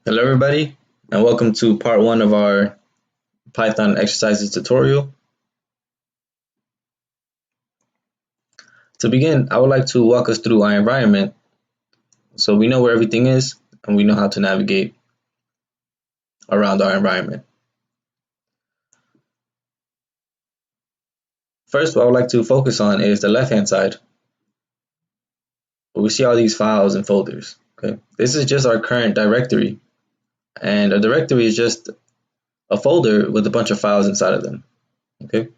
Hello everybody, and welcome to part 1 of our Python exercises tutorial. To begin, I would like to walk us through our environment so we know where everything is and we know how to navigate around our environment. First, what I would like to focus on is the left-hand side, where we see all these files and folders. Okay, this is just our current directory, and a directory is just a folder with a bunch of files inside of them. Okay,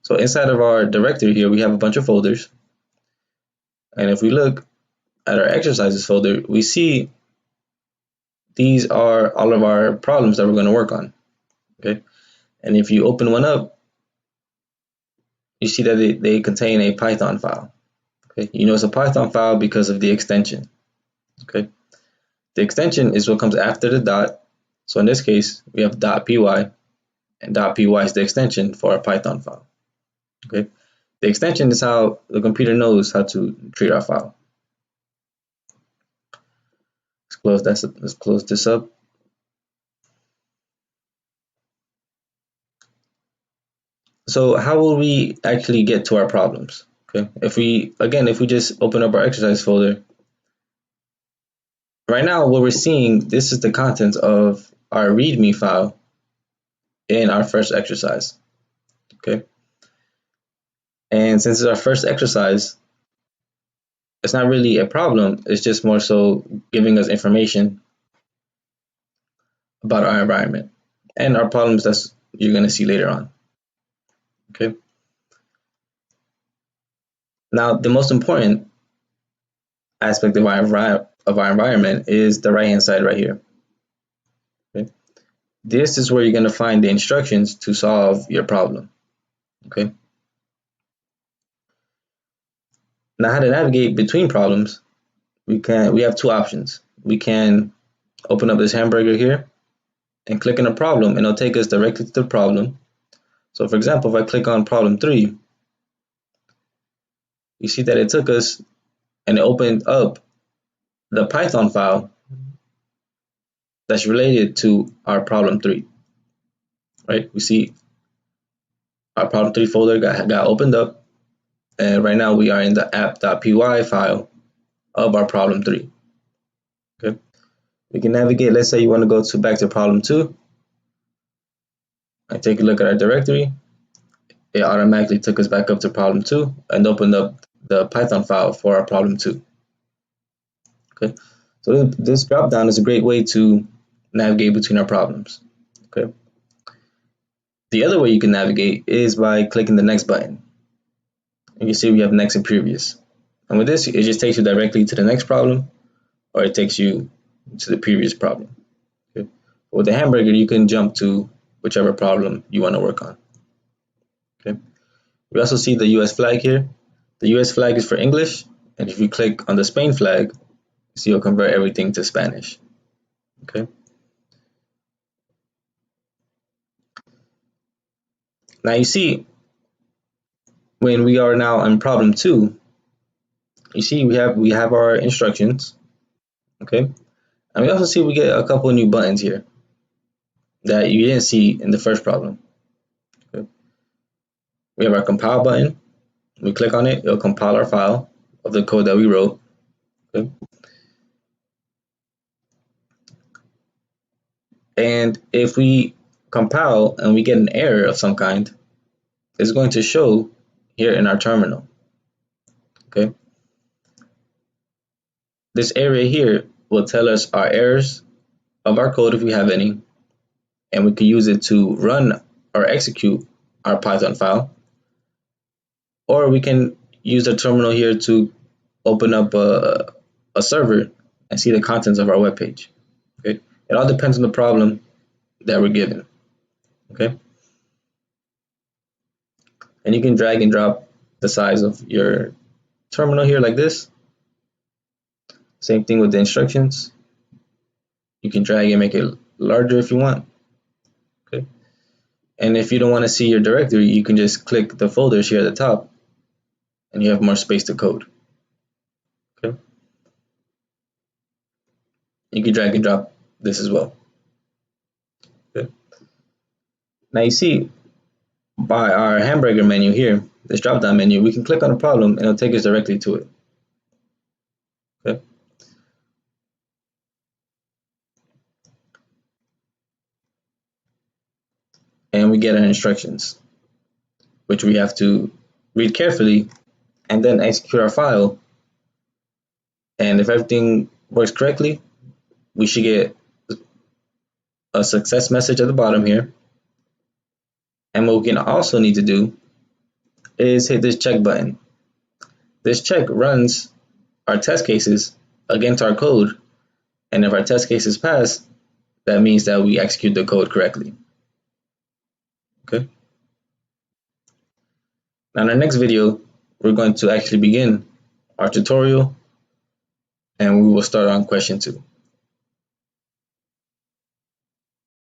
so inside of our directory here, we have a bunch of folders, and if we look at our exercises folder, we see these are all of our problems that we're going to work on. Okay, and if you open one up, you see that they contain a Python file. Okay, you know it's a Python file because of the extension. Okay, the extension is what comes after the dot. So in this case, we have .py, and .py is the extension for a Python file. Okay, the extension is how the computer knows how to treat our file. Let's close this up. So how will we actually get to our problems? Okay, if we just open up our exercise folder, right now what we're seeing, this is the contents of our README file in our first exercise. Okay, and since it's our first exercise, it's not really a problem, it's just more so giving us information about our environment and our problems that you're going to see later on. Okay, now the most important aspect of our environment is the right hand side right here. Okay, this is where you're going to find the instructions to solve your problem. Okay, now how to navigate between problems, we have two options. We can open up this hamburger here and click on a problem, and it'll take us directly to the problem. So for example, if I click on problem 3, you see that it took us and it opened up the Python file that's related to our problem 3. Right? We see our problem 3 folder got opened up, and right now we are in the app.py file of our problem 3. Okay, we can navigate. Let's say you want to go back to problem 2 and take a look at our directory. It automatically took us back up to problem 2 and opened up the Python file for our problem 2. Okay, so this drop down is a great way to navigate between our problems. Okay, the other way you can navigate is by clicking the next button. And you see we have next and previous, and with this it just takes you directly to the next problem, or it takes you to the previous problem. Okay, with the hamburger you can jump to whichever problem you want to work on. Okay, we also see the US flag here. The US flag is for English, and if you click on the Spain flag, you see it'll convert everything to Spanish. Okay, now you see when we are now on problem 2, you see we have our instructions. Okay, and we also see we get a couple of new buttons here that you didn't see in the first problem. Okay, we have our compile button. We click on it, it'll compile our file of the code that we wrote. Okay, and if we compile and we get an error of some kind, it's going to show here in our terminal. Okay, this area here will tell us our errors of our code if we have any, and we can use it to run or execute our Python file, or we can use the terminal here to open up a server and see the contents of our web page. Okay, it all depends on the problem that we're given. Okay, and you can drag and drop the size of your terminal here like this. Same thing with the instructions. You can drag and make it larger if you want. Okay, and if you don't want to see your directory, you can just click the folders here at the top, and you have more space to code. Okay, you can drag and drop this as well. Okay. Now you see by our hamburger menu here, this drop down menu, we can click on a problem and it'll take us directly to it. Okay. And we get our instructions, which we have to read carefully and then execute our file. And if everything works correctly, we should get a success message at the bottom here. And what we can also need to do is hit this check button. This check runs our test cases against our code, and if our test cases pass, that means that we execute the code correctly. Okay. Now in our next video, we're going to actually begin our tutorial, and we will start on question 2.